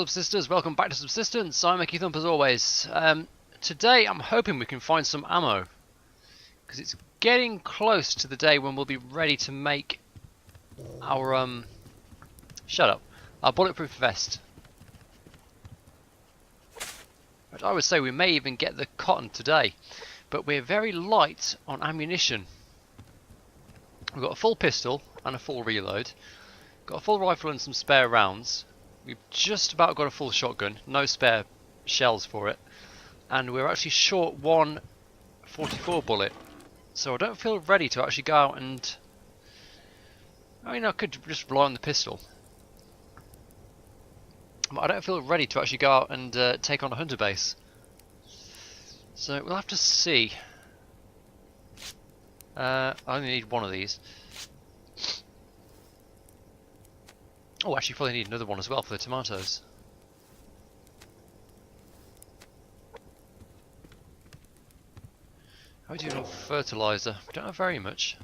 Subsisters, welcome back to Subsistence. I'm EkkiThump as always. Today I'm hoping we can find some ammo, because it's getting close to the day when we'll be ready to make our our bulletproof vest. But I would say we may even get the cotton today, but we're very light on ammunition. We've got a full pistol and a full reload, got a full rifle and some spare rounds. We've just about got a full shotgun, no spare shells for it, and we're actually short one 44 bullet, so I don't feel ready to actually go out and... I mean, I could just rely on the pistol, but I don't feel ready to actually go out and take on a hunter base. So we'll have to see. I only need one of these. Oh, actually probably need another one as well for the tomatoes. How are we doing on fertiliser? We don't have very much.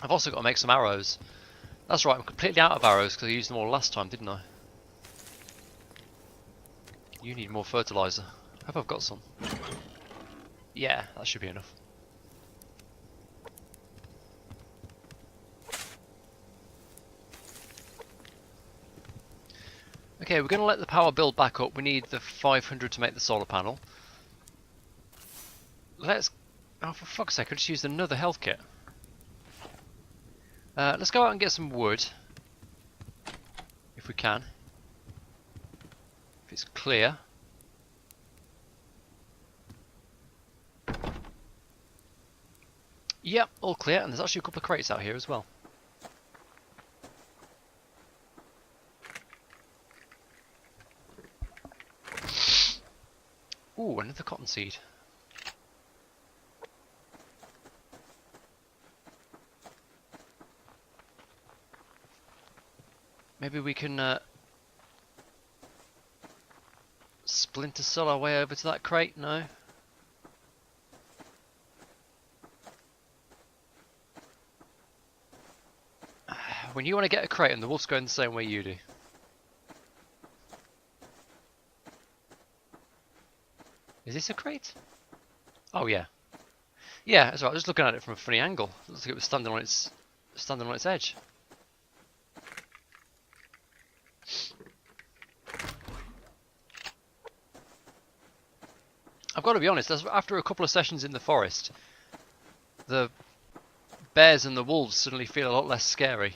I've also got to make some arrows. That's right, I'm completely out of arrows because I used them all last time, didn't I? You need more fertiliser. I hope I've got some. Yeah, that should be enough. Okay, we're going to let the power build back up. We need the 500 to make the solar panel. Let's... Oh, for fuck's sake, I just used another health kit. Let's go out and get some wood. If we can. If it's clear. Yep, all clear, and there's actually a couple of crates out here as well. Ooh, another cottonseed. Maybe we can splinter cell our way over to that crate? No? When you want to get a crate and the wolf's going the same way you do. Is this a crate? Oh yeah. Yeah, that's right. I was just looking at it from a funny angle. It looks like it was standing on its edge. I've got to be honest, after a couple of sessions in the forest, the bears and the wolves suddenly feel a lot less scary.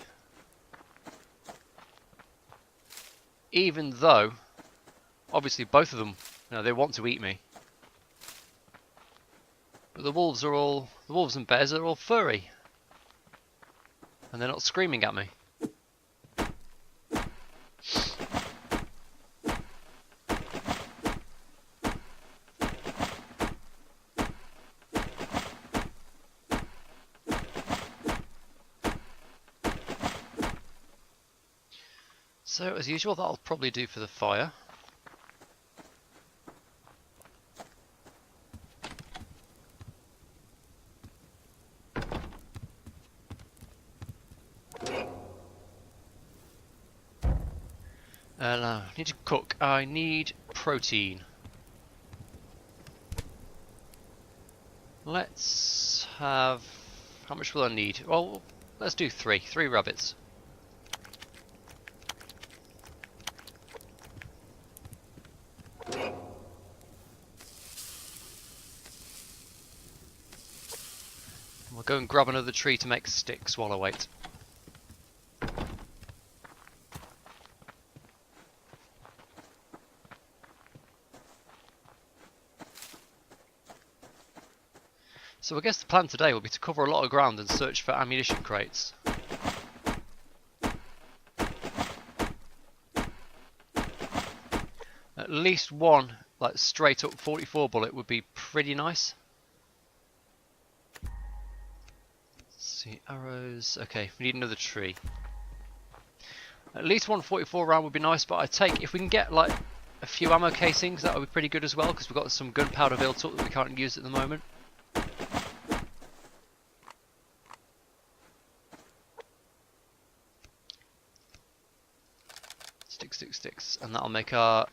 Even though, obviously both of them, you know, they want to eat me. But the wolves and bears are all furry. And they're not screaming at me. So, as usual, that'll probably do for the fire. I need to cook. I need protein. Let's have... How much will I need? Well, let's do three. 3 rabbits. We'll go and grab another tree to make sticks while I wait. So I guess the plan today will be to cover a lot of ground and search for ammunition crates. At least one, like straight up 44 bullet would be pretty nice. See, arrows. Okay, we need another tree. At least one 44 round would be nice, but I take, if we can get like a few ammo casings, that would be pretty good as well, because we've got some gunpowder built up that we can't use at the moment. Sticks. And that'll make our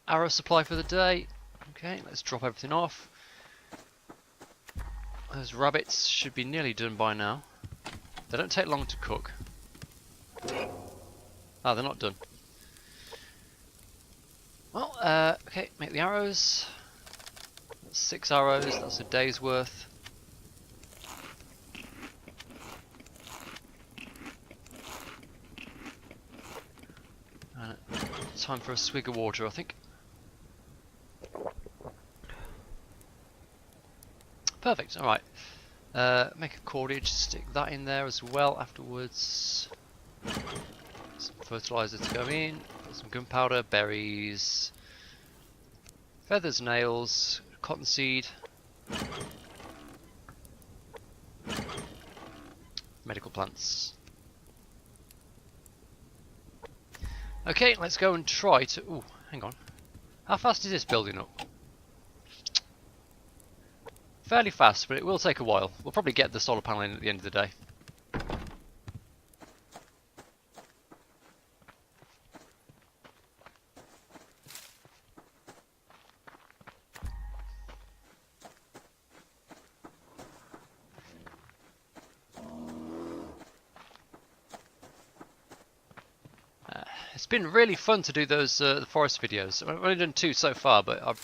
arrow supply for the day. Okay, let's drop everything off. Those rabbits should be nearly done by now. They don't take long to cook. Ah, they're not done. Well, okay, make the arrows. That's 6 arrows, that's a day's worth. And time for a swig of water, I think. Perfect, alright. Make a cordage, stick that in there as well afterwards. Some fertiliser to go in, put some gunpowder, berries, feathers, nails, cottonseed, medical plants. Okay, let's go and try to... Ooh, hang on. How fast is this building up? Fairly fast, but it will take a while. We'll probably get the solar panel in at the end of the day. It's been really fun to do those the forest videos. I've only done 2 so far, but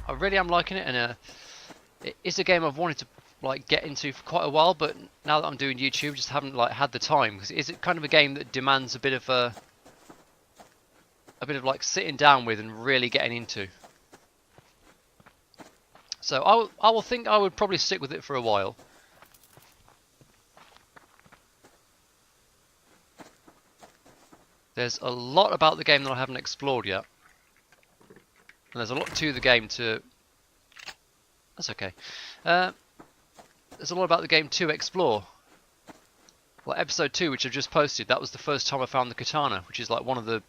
I really am liking it, and it is a game I've wanted to like get into for quite a while. But now that I'm doing YouTube, just haven't like had the time, because it is kind of a game that demands a bit of like sitting down with and really getting into. So I will think I would probably stick with it for a while. There's a lot about the game that I haven't explored yet. And there's a lot to the game to... That's okay. There's a lot about the game to explore. Like episode 2, which I've just posted, that was the first time I found the katana, which is like one of the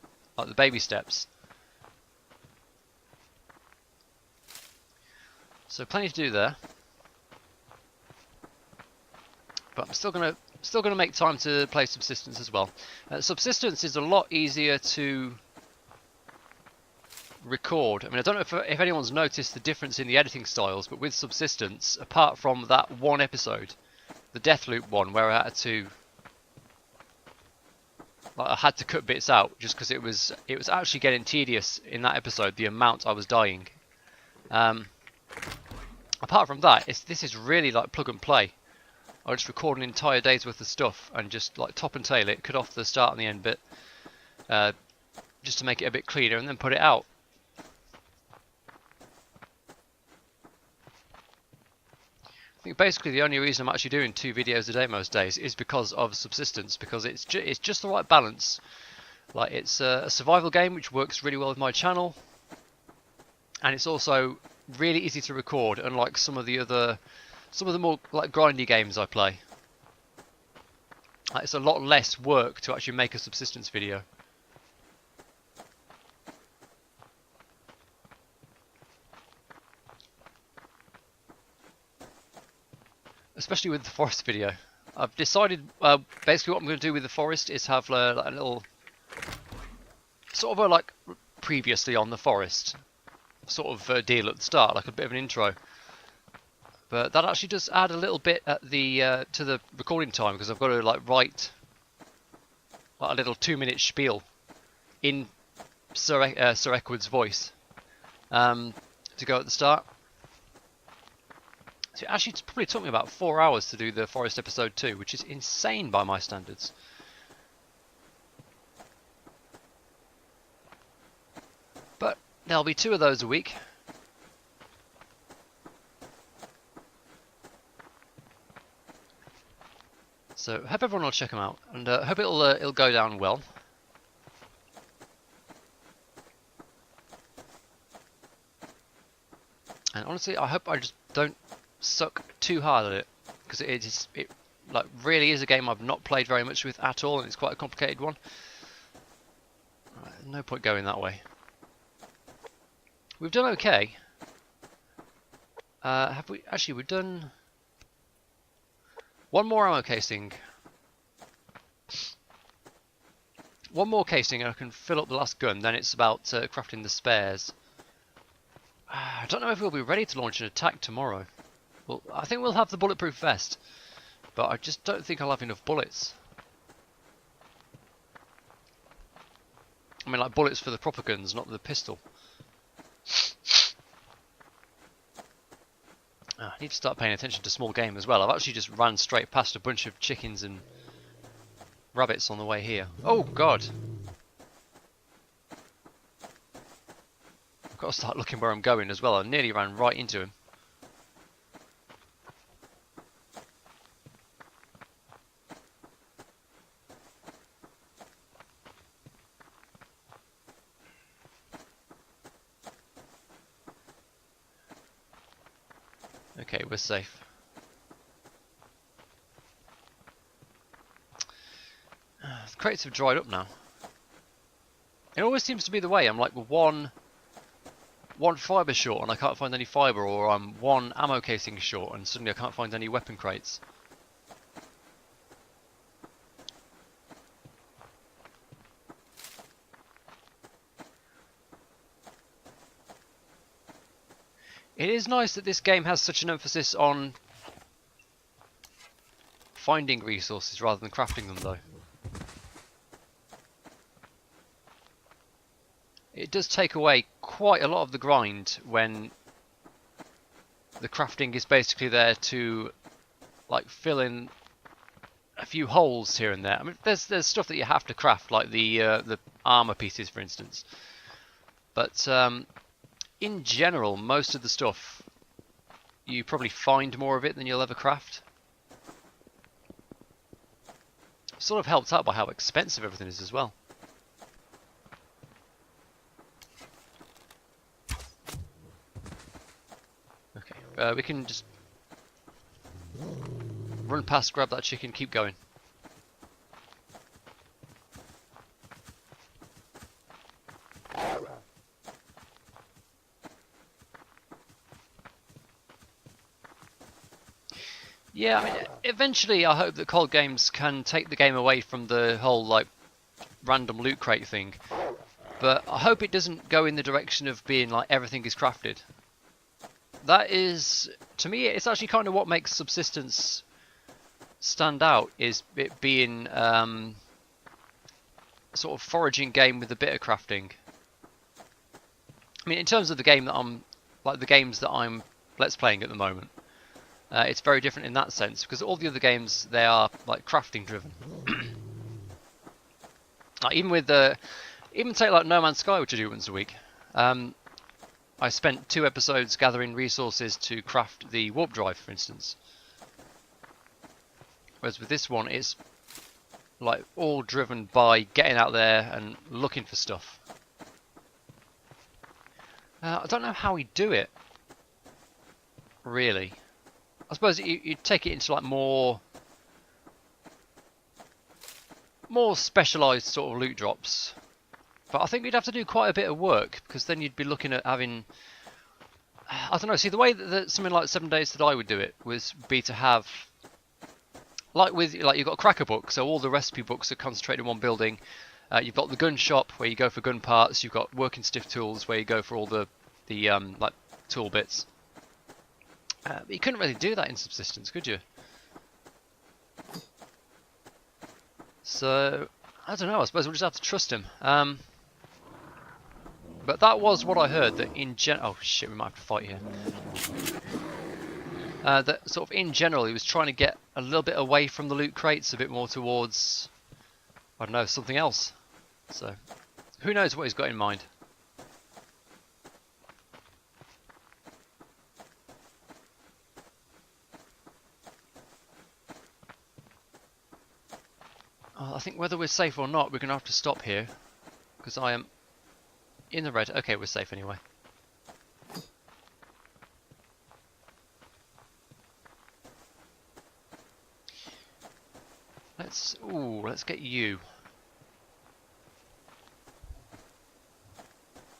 baby steps. So plenty to do there. But I'm still gonna make time to play Subsistence as well. Subsistence is a lot easier to record. I mean, I don't know if anyone's noticed the difference in the editing styles, but with Subsistence, apart from that one episode, the Deathloop one, where I had to cut bits out just because it was actually getting tedious in that episode, the amount I was dying. Apart from that, this is really like plug and play. I just record an entire day's worth of stuff and just like top and tail it, cut off the start and the end bit, just to make it a bit cleaner, and then put it out. I think basically the only reason I'm actually doing 2 videos a day most days is because of Subsistence, because it's just the right balance. Like, it's a survival game which works really well with my channel, and it's also really easy to record, unlike some of the more like grindy games I play. It's a lot less work to actually make a Subsistence video. Especially with the forest video. I've decided basically what I'm going to do with the forest is have like a little sort of like previously on the forest sort of deal at the start, like a bit of an intro. But that actually does add a little bit at the to the recording time, because I've got to like write like a little 2-minute spiel in Sir Eckwood's voice to go at the start. So actually it probably took me about 4 hours to do the Forest episode 2, which is insane by my standards. But there'll be 2 of those a week. So hope everyone will check them out, and hope it'll go down well. And honestly, I hope I just don't suck too hard at it, because it like really is a game I've not played very much with at all, and it's quite a complicated one. Right, no point going that way. We've done okay. Have we? Actually, we've done one more ammo casing. One more casing and I can fill up the last gun, then it's about crafting the spares. I don't know if we'll be ready to launch an attack tomorrow. Well, I think we'll have the bulletproof vest, but I just don't think I'll have enough bullets. I mean, like bullets for the proper guns, not the pistol. I need to start paying attention to small game as well. I've actually just ran straight past a bunch of chickens and rabbits on the way here. Oh god! I've got to start looking where I'm going as well. I nearly ran right into him. Okay, we're safe. The crates have dried up now. It always seems to be the way. I'm like one fibre short and I can't find any fibre, or I'm one ammo casing short and suddenly I can't find any weapon crates. It is nice that this game has such an emphasis on finding resources rather than crafting them, though. It does take away quite a lot of the grind when the crafting is basically there to like fill in a few holes here and there. I mean, there's stuff that you have to craft, like the armor pieces, for instance. But in general, most of the stuff, you probably find more of it than you'll ever craft. Sort of helped out by how expensive everything is as well. Okay, we can just run past, grab that chicken, keep going. Yeah, I mean, eventually I hope that COD games can take the game away from the whole, like, random loot crate thing. But I hope it doesn't go in the direction of being like everything is crafted. That is, to me, it's actually kind of what makes Subsistence stand out, is it being sort of foraging game with a bit of crafting. I mean, in terms of the game that I'm, like the games that I'm let's playing at the moment, it's very different in that sense, because all the other games, they are like crafting driven. Like, even with even take like No Man's Sky, which I do once a week. I spent 2 episodes gathering resources to craft the warp drive, for instance. Whereas with this one, it's like all driven by getting out there and looking for stuff. I don't know how we do it, really. I suppose you take it into like more specialised sort of loot drops. But I think you'd have to do quite a bit of work, because then you'd be looking at having, I don't know, see the way that something like 7 Days to Die would do it was be to have, like you've got a cracker book, so all the recipe books are concentrated in one building. You've got the gun shop where you go for gun parts. You've got working stiff tools where you go for all the like tool bits. But you couldn't really do that in Subsistence, could you? So I don't know. I suppose we'll just have to trust him. But that was what I heard, that in oh shit, we might have to fight here. That sort of in general, he was trying to get a little bit away from the loot crates, a bit more towards, I don't know, something else. So who knows what he's got in mind. I think whether we're safe or not, we're going to have to stop here, because I am in the red. Okay, we're safe anyway. Let's get you.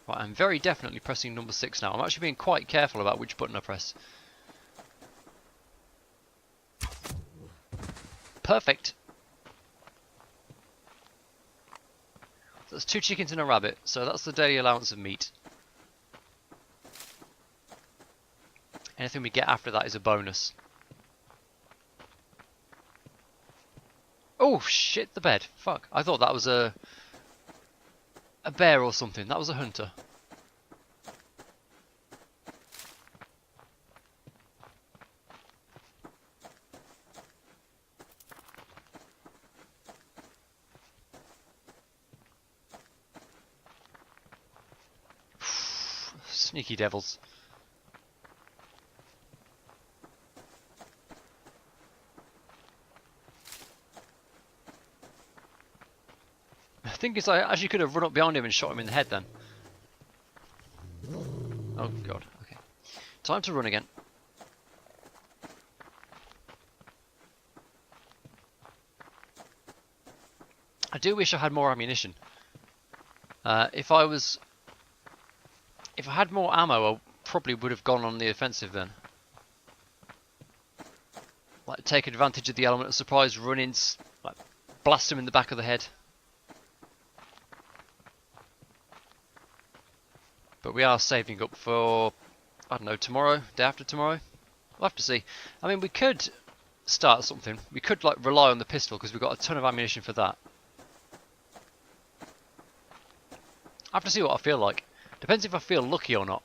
Right, I'm very definitely pressing number 6 now. I'm actually being quite careful about which button I press. Perfect. That's 2 chickens and a rabbit, so that's the daily allowance of meat. Anything we get after that is a bonus. Oh shit, the bed. Fuck. I thought that was a bear or something. That was a hunter. Sneaky devils. The thing is, I actually could have run up behind him and shot him in the head then. Oh god, okay. Time to run again. I do wish I had more ammunition. If I had more ammo, I probably would have gone on the offensive then. Like, take advantage of the element of surprise, run in, like, blast him in the back of the head. But we are saving up for, I don't know, tomorrow, day after tomorrow. We'll have to see. I mean, we could start something. We could, like, rely on the pistol because we've got a ton of ammunition for that. I have to see what I feel like. Depends if I feel lucky or not.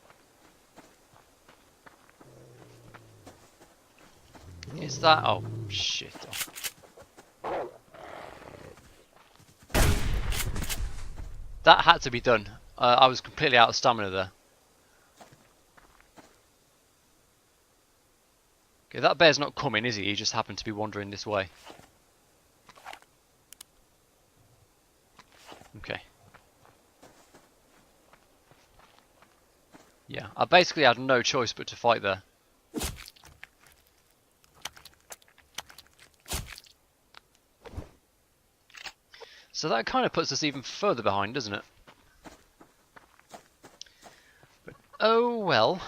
Is that... oh, shit. Oh. That had to be done. I was completely out of stamina there. Okay, that bear's not coming, is he? He just happened to be wandering this way. Okay. Yeah, I basically had no choice but to fight there. So that kind of puts us even further behind, doesn't it? But, oh well.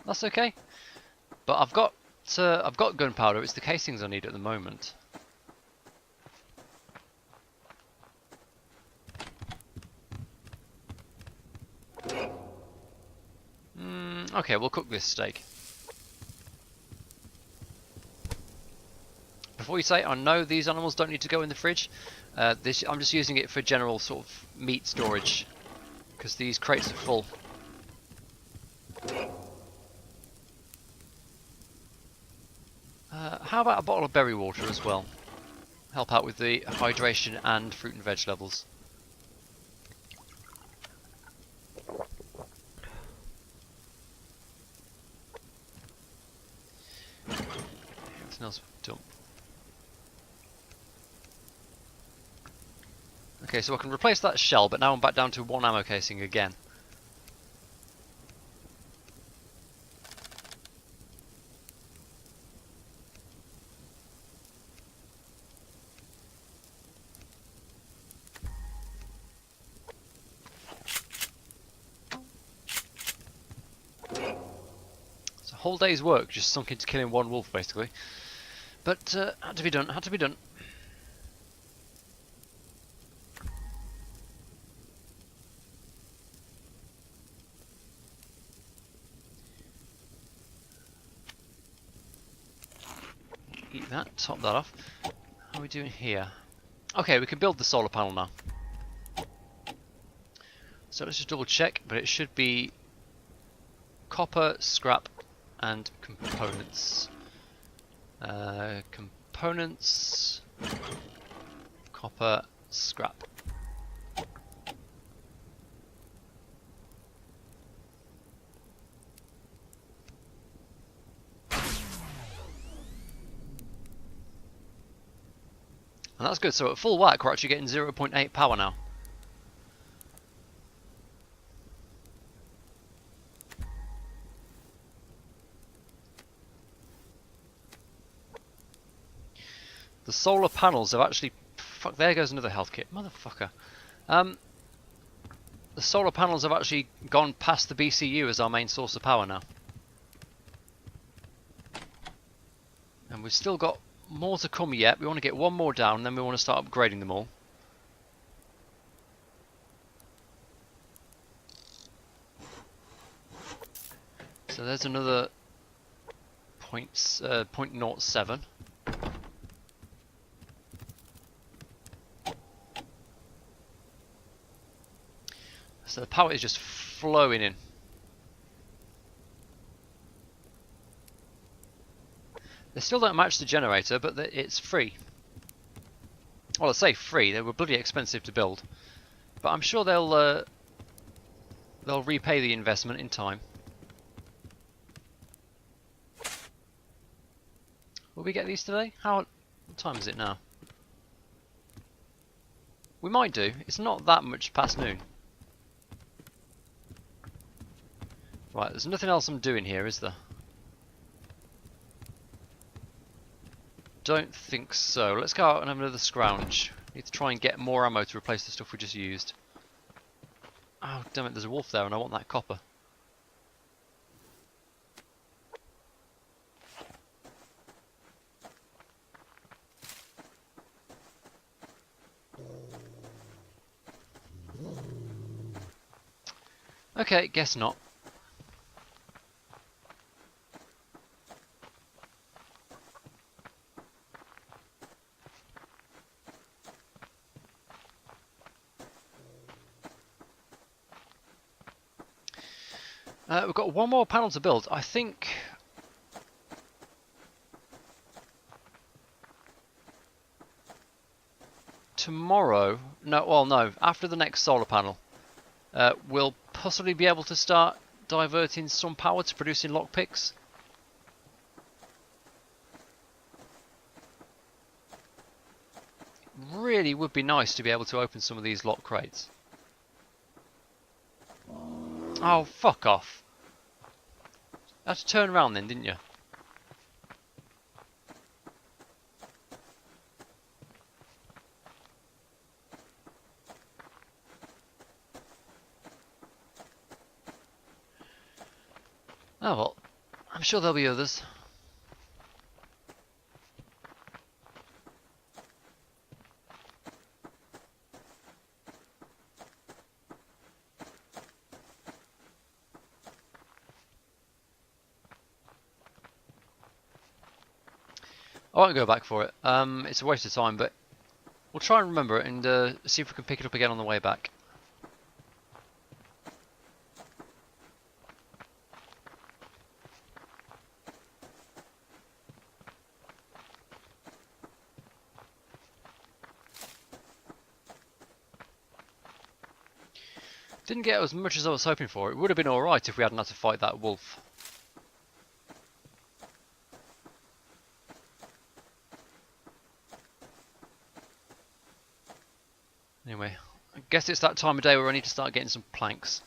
That's okay. But I've got gunpowder. It's the casings I need at the moment. Okay, we'll cook this steak. Before you say, I know these animals don't need to go in the fridge. I'm just using it for general sort of meat storage because these crates are full. How about a bottle of berry water as well? Help out with the hydration and fruit and veg levels. Everything else dump. Okay, so I can replace that shell, but now I'm back down to 1 ammo casing again. Whole day's work just sunk into killing 1 wolf, basically. But had to be done. Had to be done. Eat that. Top that off. How are we doing here? Okay, we can build the solar panel now. So let's just double check, but it should be copper, scrap, and components. Components, copper, scrap. And that's good, so at full whack we're actually getting 0.8 power now. The solar panels have actually... Fuck, there goes another health kit. Motherfucker. The the solar panels have actually gone past the BCU as our main source of power now. And we've still got more to come yet. We want to get one more down, and then we want to start upgrading them all. So there's another 0.07. So the power is just flowing in. They still don't match the generator, but it's free. Well, I say free, they were bloody expensive to build. But I'm sure they'll repay the investment in time. Will we get these today? What time is it now? We might do. It's not that much past noon. Right, there's nothing else I'm doing here, is there? Don't think so. Let's go out and have another scrounge. Need to try and get more ammo to replace the stuff we just used. Oh, damn it, there's a wolf there and I want that copper. Okay, guess not. We've got one more panel to build. I think tomorrow, no, after the next solar panel, we'll possibly be able to start diverting some power to producing lockpicks. Really would be nice to be able to open some of these lock crates. Oh, fuck off. You had to turn around then, didn't you? Oh well, I'm sure there'll be others. I won't go back for it. It's a waste of time, but we'll try and remember it and see if we can pick it up again on the way back. Didn't get as much as I was hoping for. It would have been alright if we hadn't had to fight that wolf. Anyway, I guess it's that time of day where I need to start getting some planks.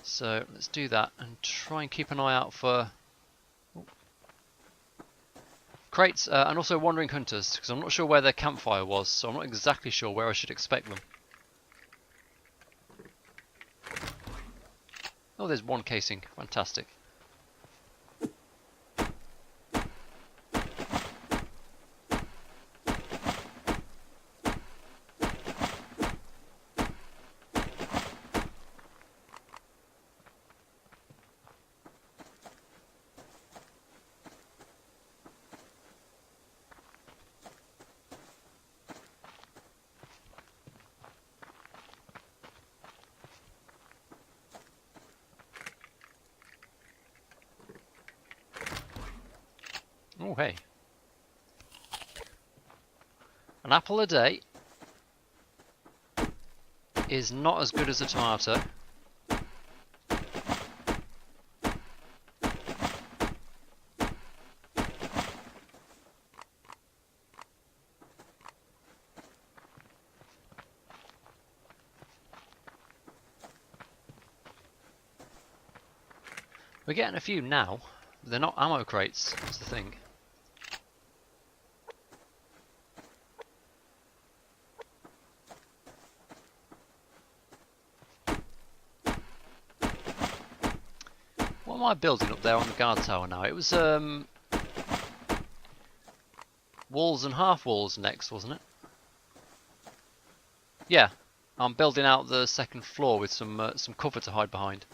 So let's do that and try and keep an eye out for crates and also wandering hunters, because I'm not sure where their campfire was, so I'm not exactly sure where I should expect them. Oh, there's one casing. Fantastic. Oh, hey. An apple a day is not as good as a tomato. We're getting a few now. They're not ammo crates, that's the thing. am I building up there on the guard tower now? It was walls and half walls next, wasn't it? Yeah, I'm building out the second floor with some cover to hide behind.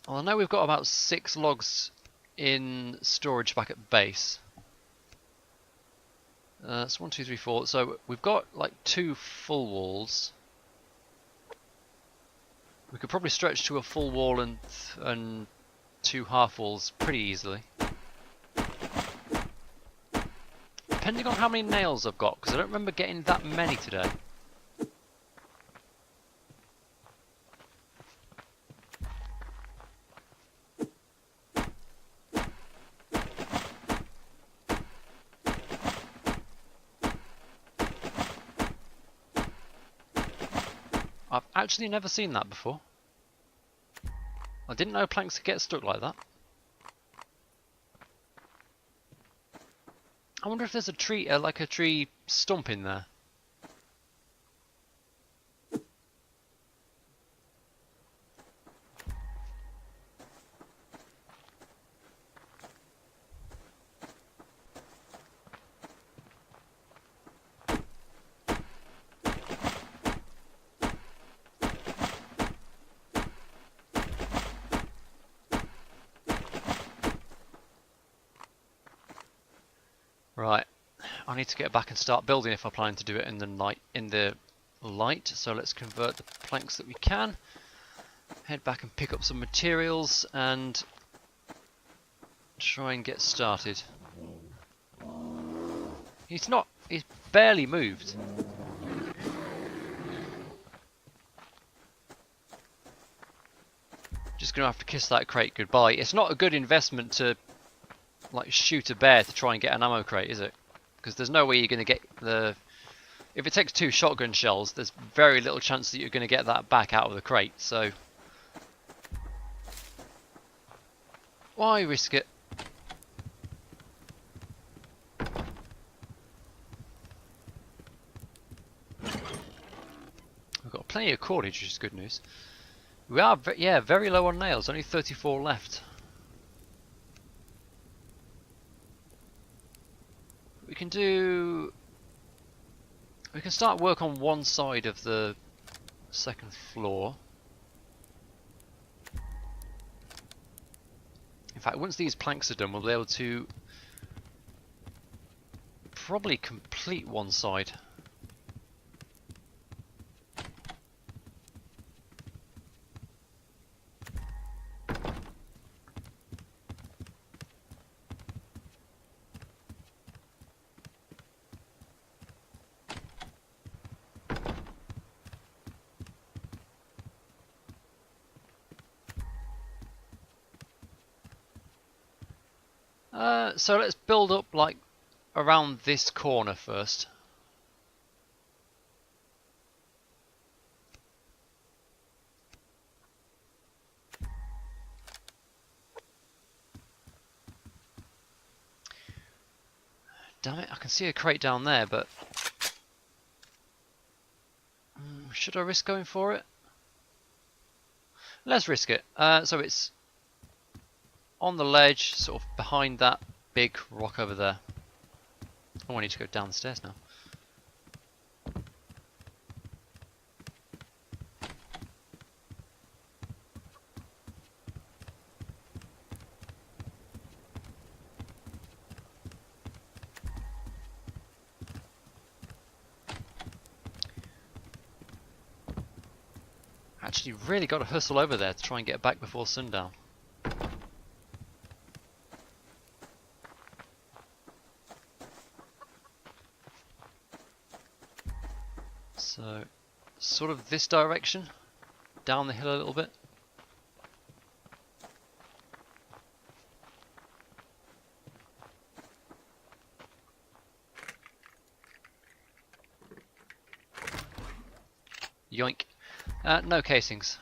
Well, I know we've got about 6 logs in storage back at base. It's 1, 2, 3, 4. So we've got like 2 full walls. We could probably stretch to a full wall and 2 half walls pretty easily. Depending on how many nails I've got, because I don't remember getting that many today. I've actually never seen that before. I didn't know planks could get stuck like that. I wonder if there's a tree, like a tree stump in there. Right, I need to get back and start building if I plan to do it in the light. So let's convert the planks that we can. Head back and pick up some materials and try and get started. He's barely moved. Just gonna have to kiss that crate goodbye. It's not a good investment to like shoot a bear to try and get an ammo crate, is it? Because there's no way you're going to get the... If it takes 2 shotgun shells, there's very little chance that you're going to get that back out of the crate, so... Why risk it? We've got plenty of cordage, which is good news. We are, yeah, very low on nails, only 34 left. We can start work on one side of the second floor. In fact, once these planks are done, we'll be able to probably complete one side. So let's build up like around this corner first. Damn it, I can see a crate down there, but should I risk going for it? Let's risk it. So it's on the ledge, sort of behind that big rock over there. Oh, I need to go down the stairs now. Actually, really got to hustle over there to try and get back before sundown. So, sort of this direction, down the hill a little bit. Yoink. No casings.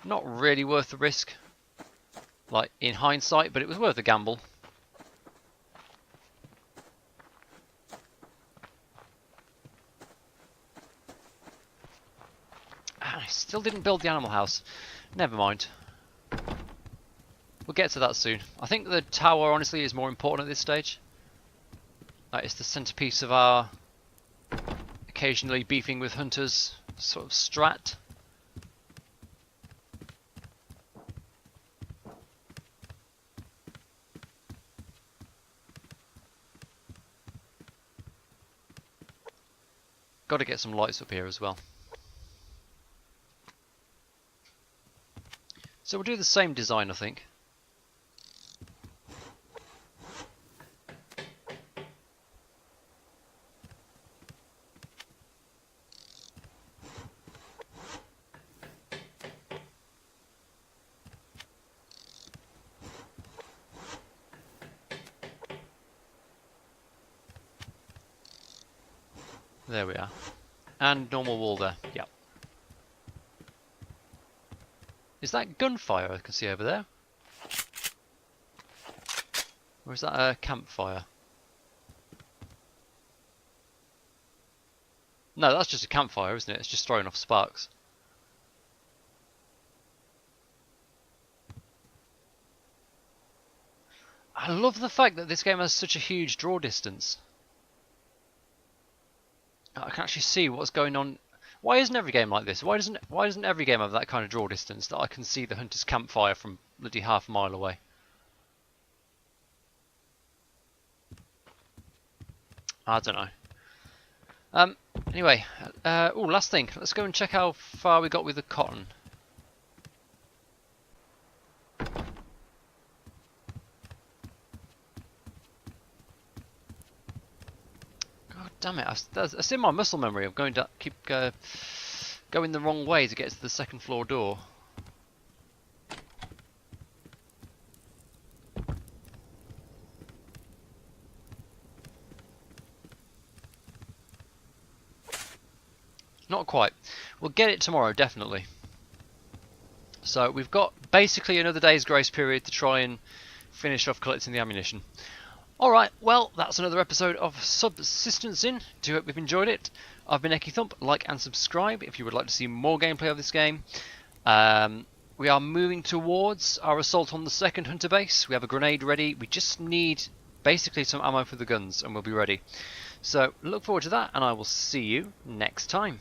Not really worth the risk, like in hindsight, but it was worth a gamble. I still didn't build the animal house. Never mind. We'll get to that soon. I think the tower, honestly, is more important at this stage. It's the centerpiece of our occasionally beefing with hunters sort of strat. Got to get some lights up here as well. So we'll do the same design, I think. There we are. And normal wall there. Yep. Is that gunfire I can see over there? Or is that a campfire? No, that's just a campfire, isn't it? It's just throwing off sparks. I love the fact that this game has such a huge draw distance. I can actually see what's going on. Why isn't every game like this? Why doesn't every game have that kind of draw distance that I can see the hunter's campfire from bloody half a mile away? I don't know. Anyway, last thing. Let's go and check how far we got with the cotton. Damn it, that's in my muscle memory. I'm going to keep going the wrong way to get to the second floor door. Not quite. We'll get it tomorrow, definitely. So we've got basically another day's grace period to try and finish off collecting the ammunition. Alright, well, that's another episode of Subsistence in. Do hope you've enjoyed it. I've been EkkiThump. Like and subscribe if you would like to see more gameplay of this game. We are moving towards our assault on the second hunter base. We have a grenade ready. We just need basically some ammo for the guns and we'll be ready. So look forward to that and I will see you next time.